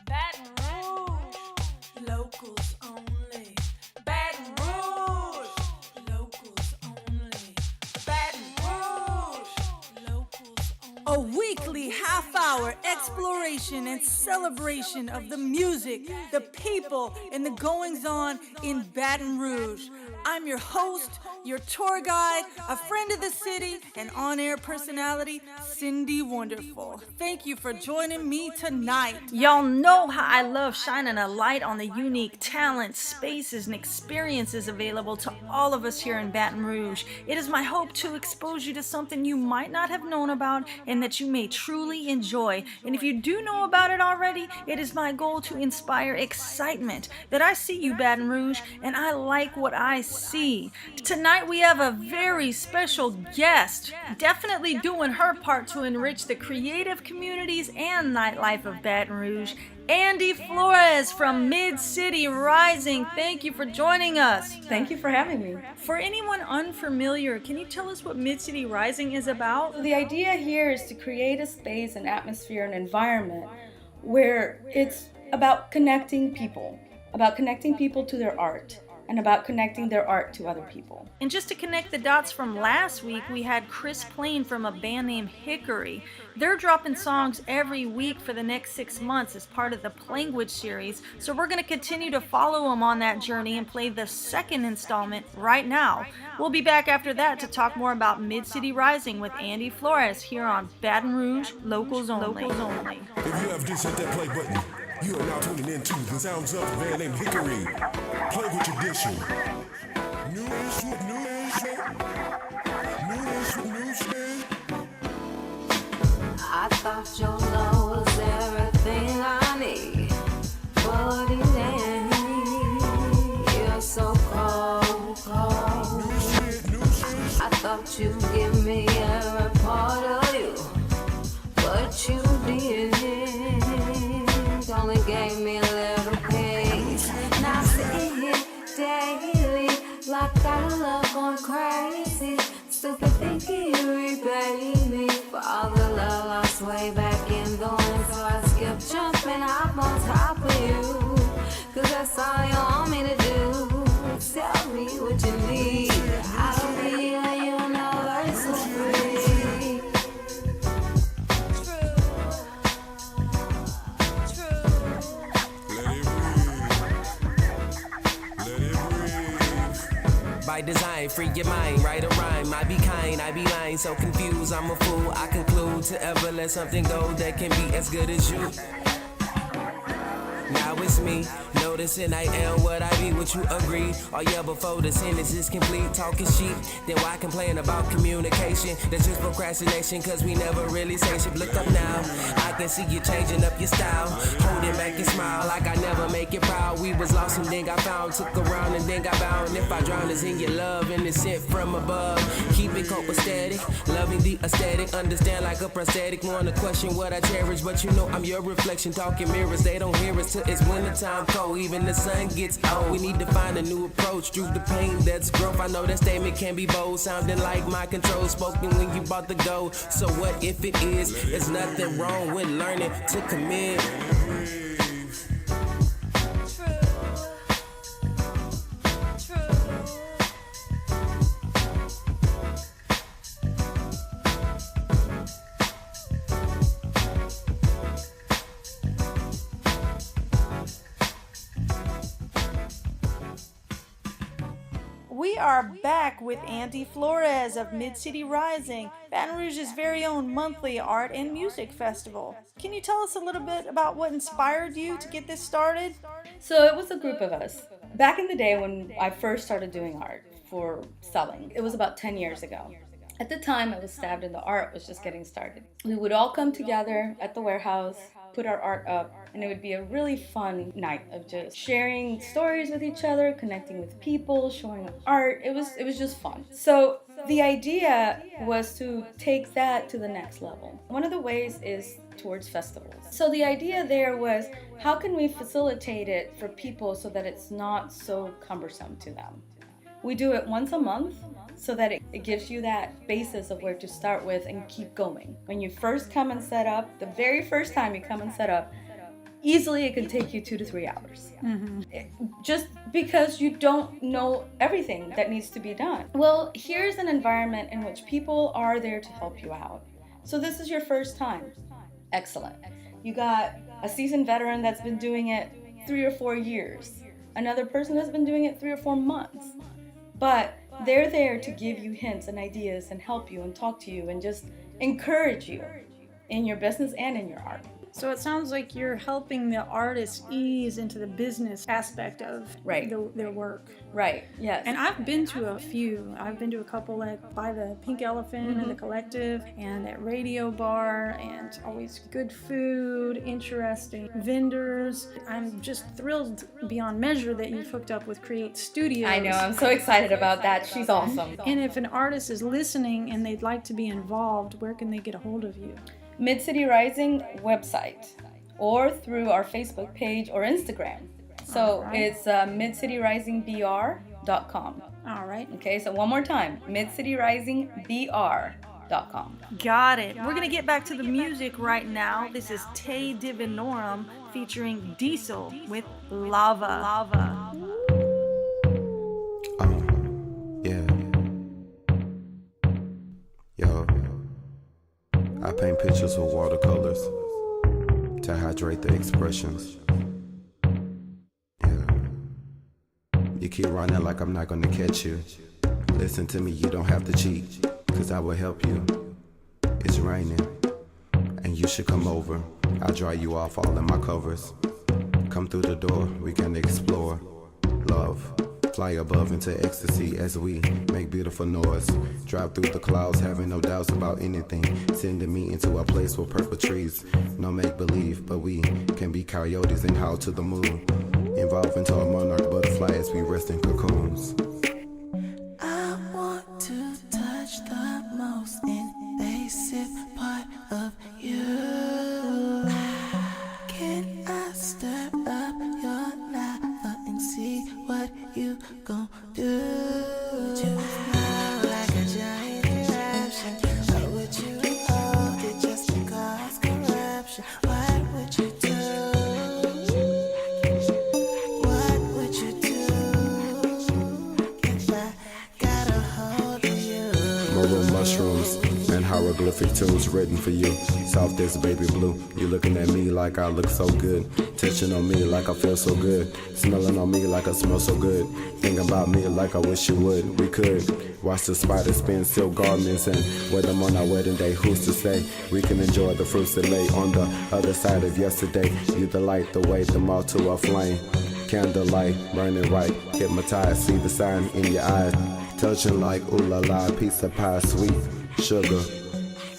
Baton Rouge, locals only. Baton Rouge, locals only. Baton Rouge, locals only. A weekly half-hour exploration and celebration of the music, the people, and the goings-on in Baton Rouge. I'm your host, your tour guide, a friend of the city, and on-air personality, Cindy Wonderful. Thank you for joining me tonight. Y'all know how I love shining a light on the unique talents, spaces, and experiences available to all of us here in Baton Rouge. It is my hope to expose you to something you might not have known about and that you may truly enjoy. And if you do know about it already, it is my goal to inspire excitement that I see you, Baton Rouge, and I like what I see. Tonight we have a very special guest, definitely doing her part to enrich the creative communities and nightlife of Baton Rouge. Andy Flores from Mid-City Rising. Thank you for joining us. Thank you for having me. For anyone unfamiliar, can you tell us what Mid-City Rising is about? So the idea here is to create a space, an atmosphere, an environment where it's about connecting people to their art, and about connecting their art to other people. And just to connect the dots from last week, we had Chris Plain from a band named Hickory. They're dropping songs every week for the next 6 months as part of the Planguage series, so we're going to continue to follow them on that journey and play the second installment right now. We'll be back after that to talk more about Mid-City Rising with Andy Flores here on Baton Rouge Locals Only. If you have just hit that play button, you are now tuning into the sounds of a band named Hickory. Planguage edition. New shit. I thought your love was everything I need, but it ain't. You're so cold. New shit. I thought you'd give me every part of you, but you didn't. Only gave me a little piece. Now sitting here daily, like our love going crazy. Stupid thinking you repay me for all the love lost way back in the wind. So I skip jumping up on top of you, 'cause that's all you want me to do. Tell me what you need. I'll be a universal free. By design, free your mind, write a rhyme. I be kind, I be lying, so confused, I'm a fool. I conclude to ever let something go that can be as good as you. Now it's me, noticing I am what I be, would you agree? Oh yeah, before the sentence is complete, talking shit, then why complain about communication? That's just procrastination, 'cause we never really say shit. Look up now, I can see you changing up your style, holding back and smile like I never make it proud. We was lost and then got found, took around and then got bound. If I drown is in your love and it's sent from above, keep it copacetic, loving the aesthetic, understand like a prosthetic. Wanna question what I cherish, but you know I'm your reflection, talking mirrors, they don't hear us till it's wintertime cold, even the sun gets old. We need to find a new approach through the pain that's growth. I know that statement can be bold, sounding like my control spoken when you bought the go. So what if it is? There's nothing wrong with learning to commit. We are back with Andy Flores of Mid-City Rising, Baton Rouge's very own monthly art and music festival. Can you tell us a little bit about what inspired you to get this started? So it was a group of us. Back in the day when I first started doing art for selling, it was about 10 years ago. At the time, I was stabbed and the art was just getting started. We would all come together at the warehouse, put our art up, and it would be a really fun night of just sharing stories with each other, connecting with people, showing art. It was just fun. So the idea was to take that to the next level. One of the ways is towards festivals. So the idea there was, how can we facilitate it for people so that it's not so cumbersome to them? We do it once a month so that it gives you that basis of where to start with and keep going. When you first come and set up, the very first time you come and set up, easily it can take you 2 to 3 hours. Just because you don't know everything that needs to be done. Well, here's an environment in which people are there to help you out. So this is your first time. Excellent. You got a seasoned veteran that's been doing it 3 or 4 years. Another person that's been doing it 3 or 4 months. But they're there to give you hints and ideas and help you and talk to you and just encourage you in your business and in your art. So it sounds like you're helping the artists ease into the business aspect of their work. Right, yes. And I've been to a few. I've been to a couple like by the Pink Elephant and the Collective and at Radio Bar, and always good food, interesting vendors. I'm just thrilled beyond measure that you've hooked up with Create Studios. I know, I'm so excited about that. She's awesome. And if an artist is listening and they'd like to be involved, where can they get a hold of you? Mid-City Rising website or through our Facebook page or Instagram. So it's midcityrisingbr.com. All right. Okay, so one more time, midcityrisingbr.com. Got it. We're going to get back to the music right now. This is Te Divinorum featuring Diesel with Lava. Yeah. Yo. I paint pictures with watercolors to hydrate the expressions. Yeah. You keep running like I'm not gonna catch you. Listen to me, you don't have to cheat, cause I will help you. It's raining, and you should come over. I'll dry you off all in my covers. Come through the door, we can explore. Love. Fly above into ecstasy as we make beautiful noise. Drive through the clouds, having no doubts about anything. Sending me into a place with purple trees. No make-believe, but we can be coyotes and howl to the moon. Evolve into a monarch butterfly as we rest in cocoons. I want to touch the most invasive part of you. Can I stir up your lava and see what you gon' do? Would you smile like a giant eruption? Or would you hold it just to cause corruption? What would you do? What would you do if I got a hold of you? Maroon mushrooms and hieroglyphic tools written for you. Soft as baby blue. You looking at me like I look so good. Touching on me like I feel so good. Smelling on me like I smell so good. Thinking about me like I wish you would. We could watch the spiders spin silk garments and wear them on our wedding day. Who's to say we can enjoy the fruits that lay on the other side of yesterday? You the light, the way, the moth to a flame. Candlelight, burning right. Hypnotized, see the sign in your eyes. Touching like ooh la la, piece of pie, sweet sugar.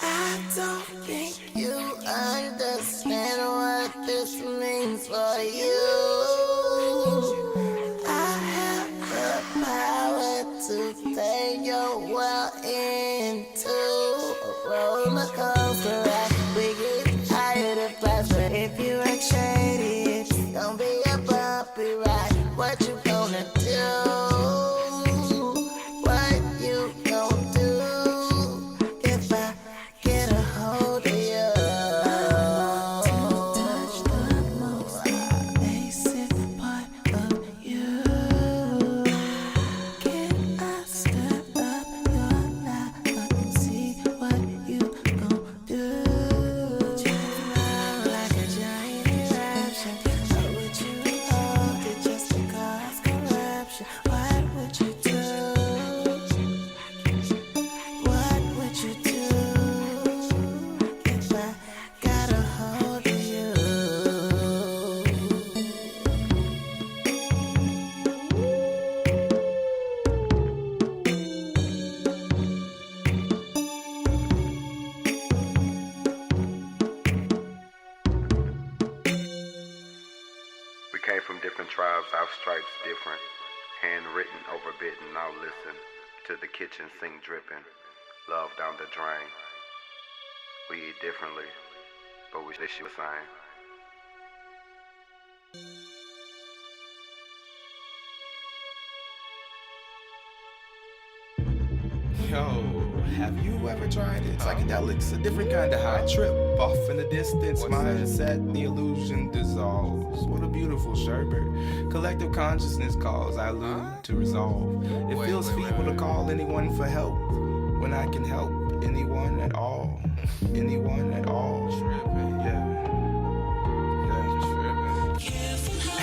I don't think you understand what this means for you. I have the power to take your world into a roller coaster ride. We get tired of flies, but if you act shady, it's gonna be a bumpy ride. What you gonna do? What you gonna do if I get a hold of you? Touch the most basic part of you. Can I stir up your lava and see what you gon' do? Would you smile like a giant eruption? Or would you hold it just to cause corruption? What would you do? What would you do if I got a hold of you? We came from different tribes, our stripes different. Handwritten, overbitten, now listen to the kitchen sink dripping. Love down the drain. We eat differently, but we wish you the same. Yo, have you ever tried it? Psychedelics, a different kind of high trip. Off in the distance, mindset, the illusion dissolves. beautiful sherbet. Collective consciousness calls, I allude to resolve. It feels feeble to call anyone for help when I can help anyone at all. Anyone at all. Yeah.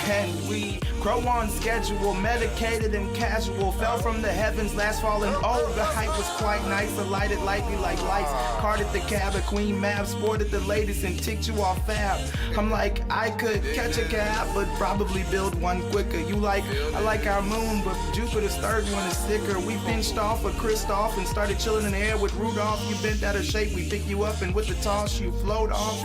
And we grow on schedule, medicated and casual. Fell from the heavens last fall, and oh, the hype was quite nice. Alighted lightly like lights. Carded the cab at Queen Mab, sported the latest and ticked you off fab. I'm like, I could catch a cab, but probably build one quicker. You like, I like our moon, but Jupiter's third one is sicker. We pinched off a Christoph and started chilling in the air with Rudolph. You bent out of shape, we pick you up, and with the toss, you float off.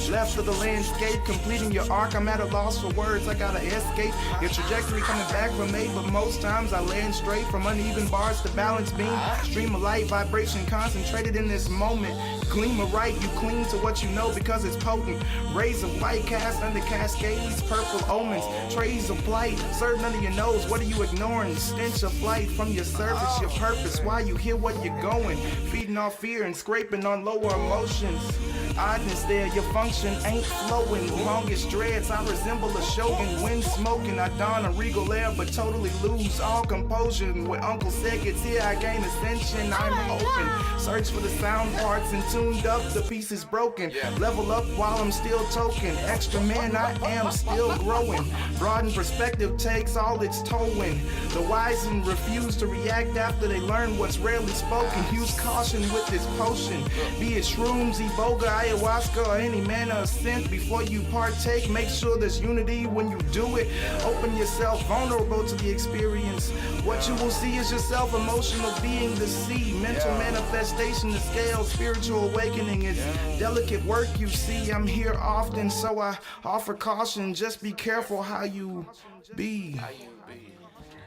Left of the landscape, completing your arc. I'm at a loss for words, I gotta escape. Your trajectory coming back from me, but most times I land straight from uneven bars to balance beam. Stream of light, vibration concentrated in this moment. Gleam of right, you cling to what you know because it's potent. Rays of white cast under cascades, purple omens. Trays of blight, served under your nose. What are you ignoring? Stench of flight from your service, your purpose. Why you hear what you're going? Feeding off fear and scraping on lower emotions. Oddness there, your function ain't flowing. Longest dreads, I resemble a shogun. Wind smoking, I don a regal air, but totally lose all composure. When Uncle said gets here, I gain ascension. I'm open. Search for the sound parts and tuned up, the pieces broken. Level up while I'm still token. Extra man, I am still growing. Broaden perspective takes all its towing. The wise and refuse to react after they learn what's rarely spoken. Use caution with this potion. Be it shrooms, iboga, ayahuasca, or any manner of scent. Before you partake, make sure there's unity when you do it. Open yourself, vulnerable to the experience. What you will see is yourself, emotional being the sea. Mental manifestation, the scale, spiritual awakening is delicate work you see. I'm here often, so I offer caution. Just be careful how you be.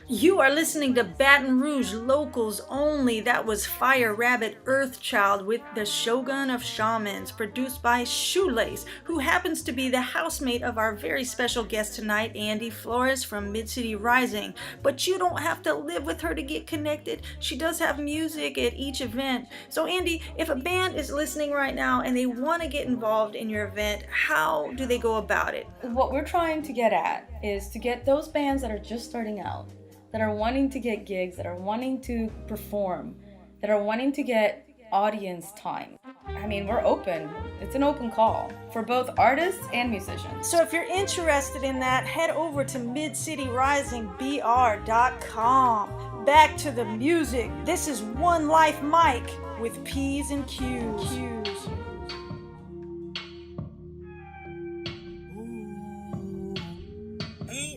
You are listening to Baton Rouge Locals Only. That was Fire Rabbit Earthchild with The Shogun of Shamans, produced by Shoelace, who happens to be the housemate of our very special guest tonight, Andy Flores from Mid-City Rising. But you don't have to live with her to get connected. She does have music at each event. So Andy, if a band is listening right now and they want to get involved in your event, how do they go about it? What we're trying to get at is to get those bands that are just starting out, that are wanting to get gigs, that are wanting to perform, that are wanting to get audience time. I mean, we're open. It's an open call for both artists and musicians. So if you're interested in that, head over to midcityrisingbr.com. Back to the music. This is One Life Mike with P's and Q's.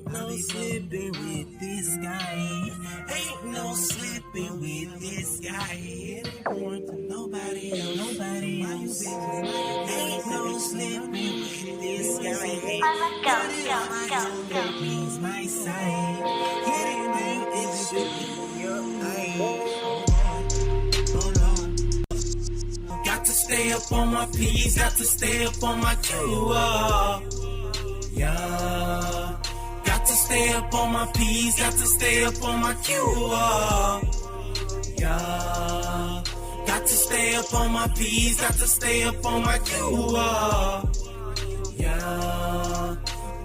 No slipping with this guy. Ain't no slipping with this guy. It ain't going to nobody else. Ain't no slipping with this guy. He's my side. It ain't your eye. Got to stay up on my P's. Got to stay up on my Q. Yeah. Got to stay up on my P's, got to stay up on my Q. Yeah. Got to stay up on my P's, got to stay up on my Q. Yeah.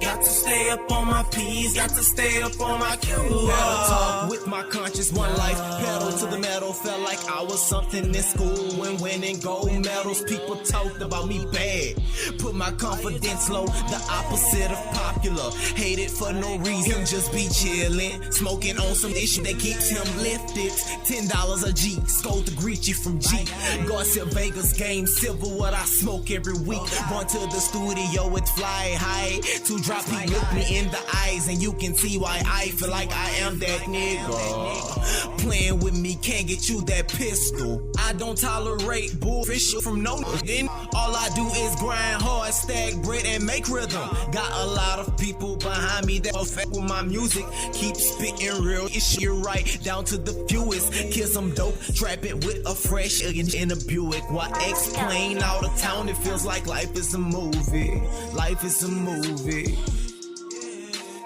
Got to stay up on my P's, got to stay up on my Q. Battle talk with my conscious, one life. Pedal to the metal, felt like I was something in school when winning gold medals. People talked about me bad, put my confidence low, the opposite of popular. Hated for no reason, just be chillin', smoking on some issue that keeps him lifted. $10 a G, scold to greet you from G. Garcia Vegas game, silver what I smoke every week. Going to the studio, it's fly high. To drop, he look me in the eyes, and you can see why I feel like I am that nigga. Playing with me can't get you that pistol. I don't tolerate bullshit from no nigga. All I do is grind hard, stack bread, and make rhythm. Got a lot of people behind me that affect with my music. Keep spitting real shit right down to the fewest. Kill some dope, trap it with a fresh in a Buick. Why explain out of town? It feels like life is a movie. Life is a movie.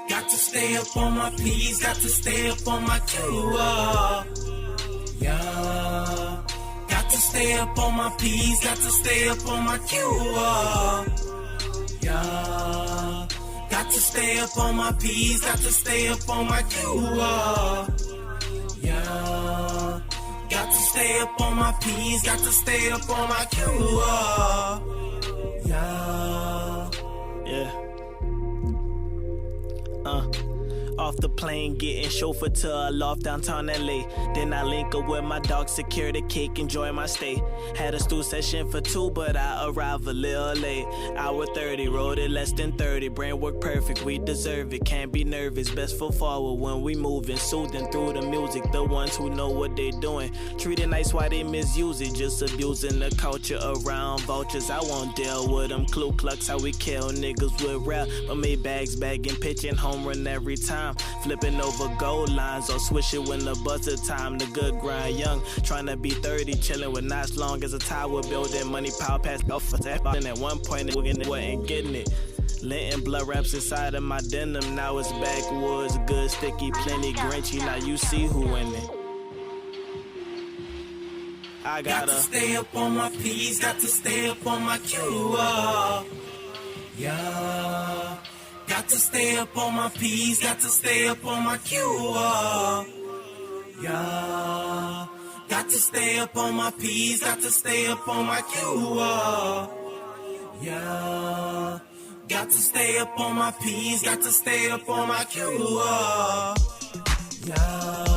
Got to stay up on my P's, got to stay up on my Q. Yeah. Got to stay up on my P's, got to stay up on my Q. Yeah. Got to to stay up on my P's, got to stay up on my QR. Yeah. Got to stay up on my P's, got to stay up on my QR. Yeah. Yeah. Off the plane, getting chauffeured to a loft downtown LA. Then I link up with my dog, secure the cake, enjoy my stay. Had a stool session for 2, but I arrived a little late. Hour 30, rode it less than 30. Brain work perfect, we deserve it. Can't be nervous, best foot forward when we moving. Soothing through the music, the ones who know what they doing. Treat it nice, why they misuse it? Just abusing the culture around vultures. I won't deal with them. Ku Klux, how we kill niggas with rap. But me bags bagging, pitching home run every time. Flipping over goal lines or switch it when the buzzer time. The good grind young, trying to be 30, chilling with not as long as a tower building. Money power pass off for that. And at one point, it wasn't getting it. Letting blood wraps inside of my denim. Now it's backwoods, good, sticky, plenty, grinchy. Now you see who in it. I gotta stay up on my P's, got to stay up on my QR. Yeah. Got to stay up on my P's, got to stay up on my QR. Yeah. Got to stay up on my P's, got to stay up on my QR. Yeah. Got to stay up on my P's, got to stay up on my QR. Yeah.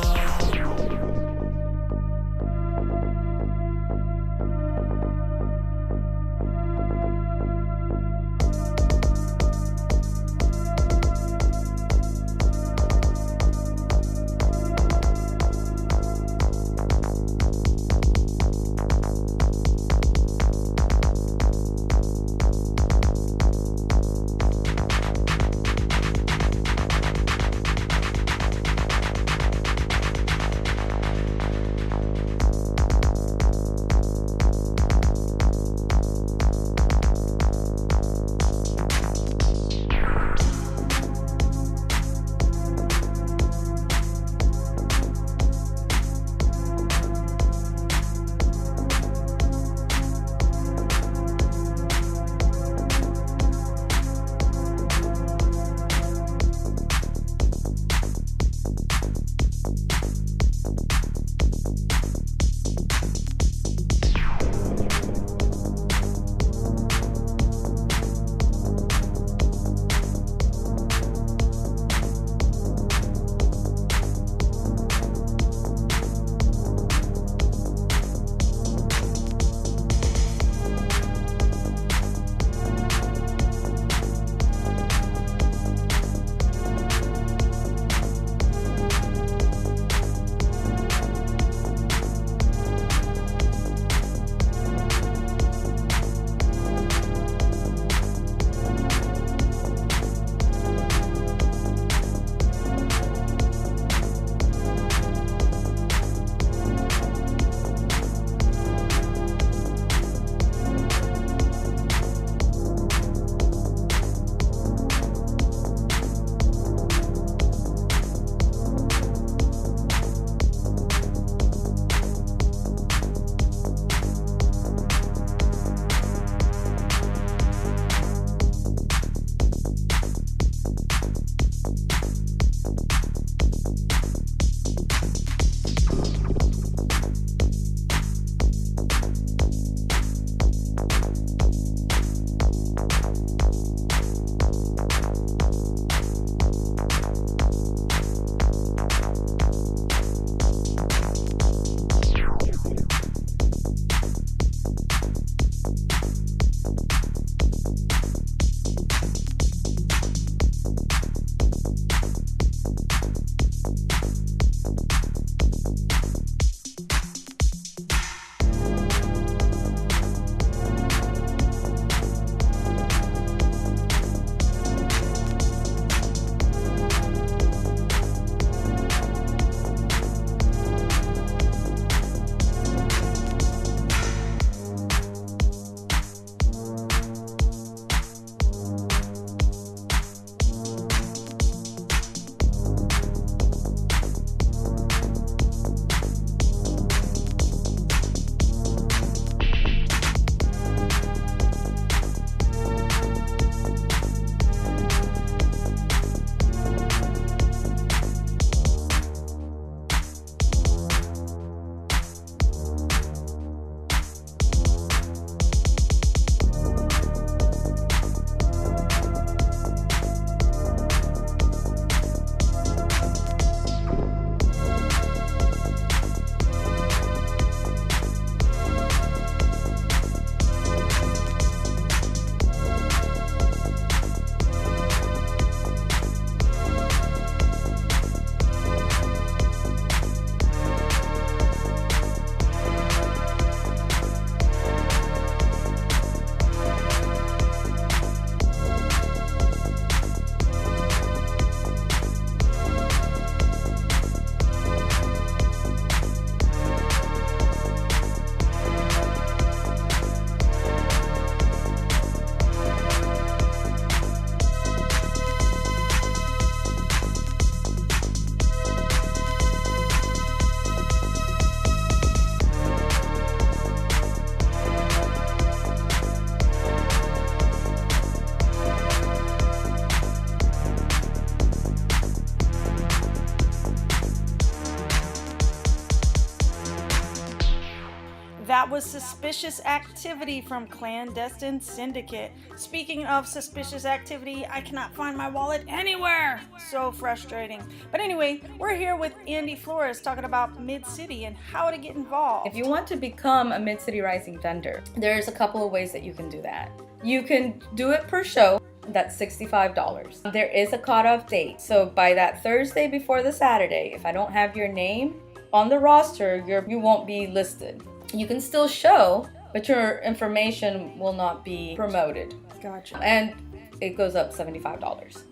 that was Suspicious Activity from Clandestine Syndicate. Speaking of suspicious activity, I cannot find my wallet anywhere. So frustrating. But anyway, we're here with Andy Flores talking about Mid-City and how to get involved. If you want to become a Mid-City Rising vendor, there's a couple of ways that you can do that. You can do it per show. That's $65. There is a cutoff date. So by that Thursday before the Saturday, if I don't have your name on the roster, you won't be listed. You can still show, but your information will not be promoted. Gotcha. And it goes up $75.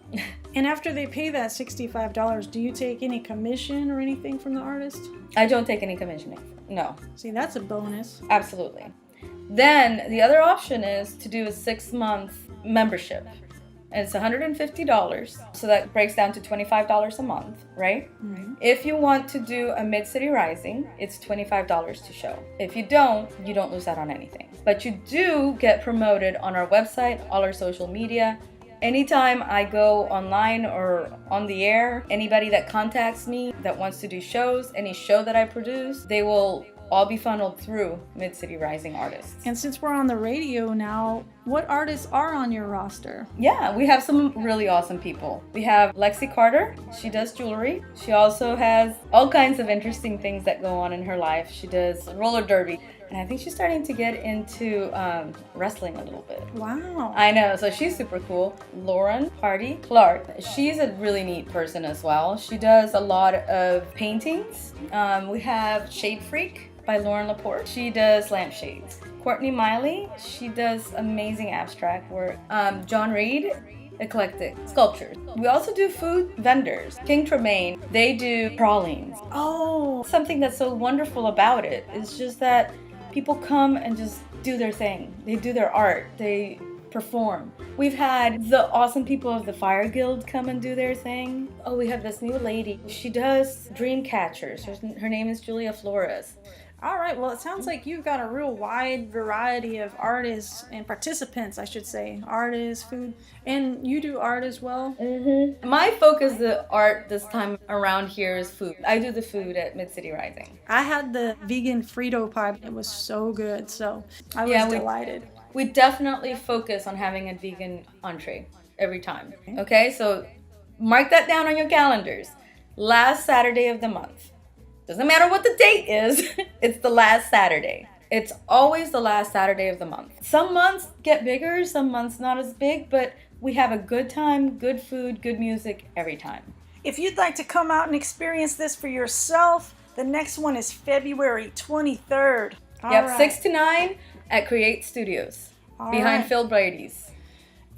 And after they pay that $65, do you take any commission or anything from the artist? I don't take any commissioning. No. See, that's a bonus. Absolutely. Then the other option is to do a 6-month membership. And it's $150, so that breaks down to $25 a month, right? Mm-hmm. If you want to do a Mid-City Rising, it's $25 to show. If you don't lose out on anything. But you do get promoted on our website, all our social media. Anytime I go online or on the air, anybody that contacts me that wants to do shows, any show that I produce, they will all be funneled through Mid-City Rising artists. And since we're on the radio now, what artists are on your roster? Yeah, we have some really awesome people. We have Lexi Carter. She does jewelry. She also has all kinds of interesting things that go on in her life. She does roller derby. And I think she's starting to get into wrestling a little bit. Wow. I know, so she's super cool. Lauren Hardy Clark. She's a really neat person as well. She does a lot of paintings. We have Shade Freak by Lauren Laporte. She does lampshades. Courtney Miley, she does amazing abstract work. John Reed, eclectic sculptures. We also do food vendors. King Tremaine, they do pralines. Oh, Something that's so wonderful about it is just that people come and just do their thing. They do their art. They perform. We've had the awesome people of the Fire Guild come and do their thing. Oh, we have this new lady. She does dream catchers. Her name is Julia Flores. all right. Well, it sounds like you've got a real wide variety of artists and participants, I should say. Artists, food, and you do art as well? Mm-hmm. My focus, the art this time around here is food. I do the food at Mid-City Rising. I had the vegan Frito pie. It was so good, so I was delighted. We definitely focus on having a vegan entree every time. Okay, so mark that down on your calendars. Last Saturday of the month. Doesn't matter what the date is, it's the last Saturday. It's always the last Saturday of the month. Some months get bigger, some months not as big, but we have a good time, good food, good music every time. If you'd like to come out and experience this for yourself, the next one is February 23rd. Yep, 6 to 9 at Create Studios, behind Phil Brady's.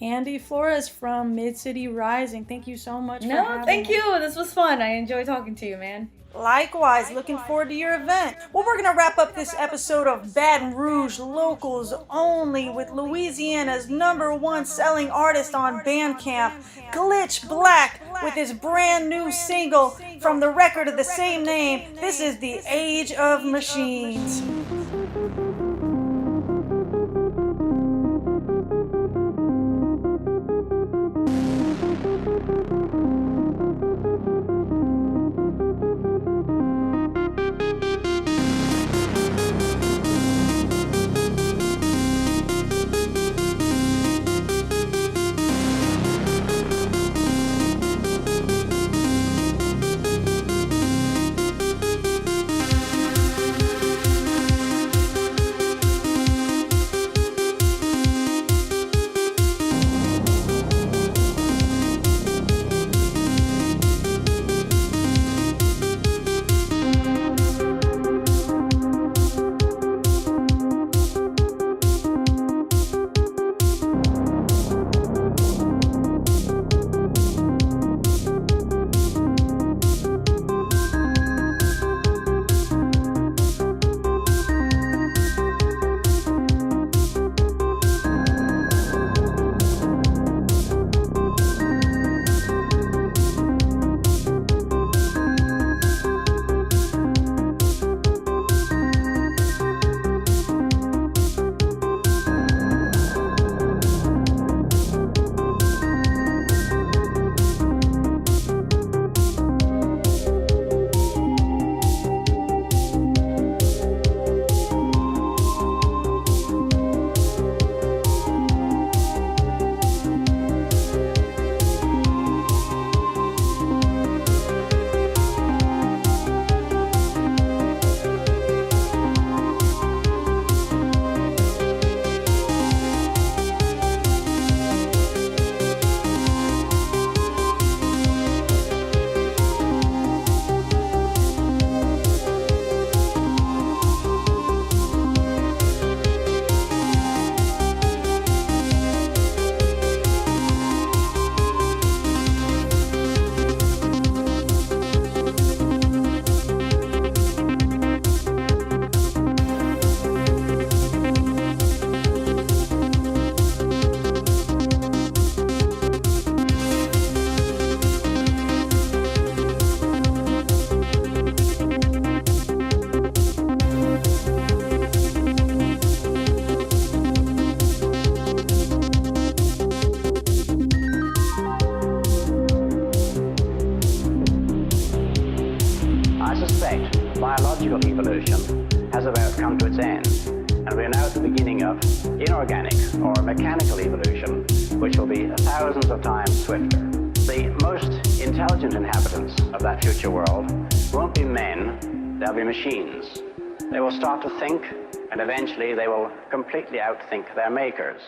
Andy Flores from Mid-City Rising. Thank you so much for having thank me. you. This was fun. I enjoy talking to you, man. Likewise, looking forward to your event. Well, we're going to wrap up this episode of Baton Rouge Locals Only with Louisiana's #1 selling artist on Bandcamp, Glitch Black, with his brand new single from the record of the same name. This is The Age of Machines. biological evolution has about come to its end, and we are now at the beginning of inorganic or mechanical evolution, which will be thousands of times swifter. The most intelligent inhabitants of that future world won't be men, they'll be machines. They will start to think, and eventually they will completely outthink their makers.